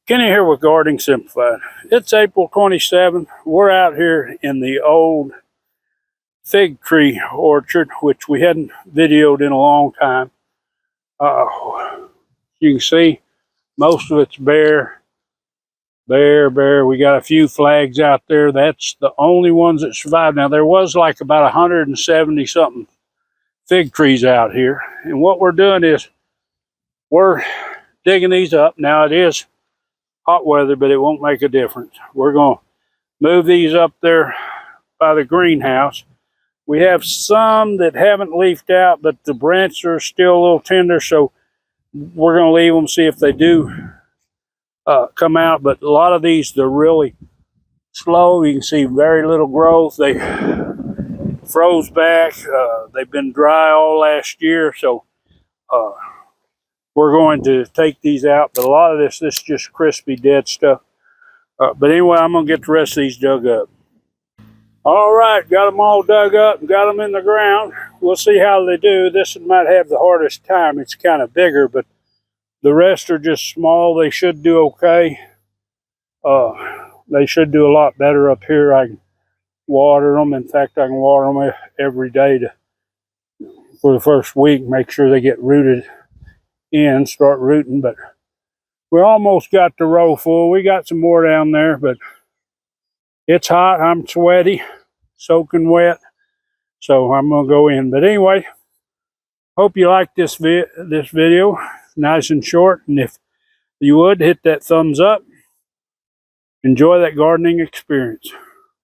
Kenny here with Gardening Simplified. It's April 27th. We're out here in the old fig tree orchard, which we hadn't videoed in a long time. You can see most of it's bare. We got a few flags out there. That's the only ones that survived. Now, there was like about 170 something fig trees out here. And what we're doing is we're digging these up. Now, it is hot weather, but it won't make a difference. We're going to move these up there by the greenhouse. We have some that haven't leafed out, but the branches are still a little tender, so we're going to leave them, see if they do come out. But a lot of these, they're really slow. You can see very little growth. They froze back. They've been dry all last year, so we're going to take these out. But a lot of this is just crispy, dead stuff. But anyway, I'm going to get the rest of these dug up. All right, got them all dug up and got them in the ground. We'll see how they do. This one might have the hardest time. It's kind of bigger, but the rest are just small. They should do okay. They should do a lot better up here. I can water them. In fact, I can water them every day for the first week, make sure they get rooted in, start rooting. But we almost got the row full. We got some more down there, but it's hot. I'm sweaty, soaking wet, so I'm gonna go in. But anyway, hope you like this video. Nice and short, and if you would, hit that thumbs up. Enjoy that gardening experience.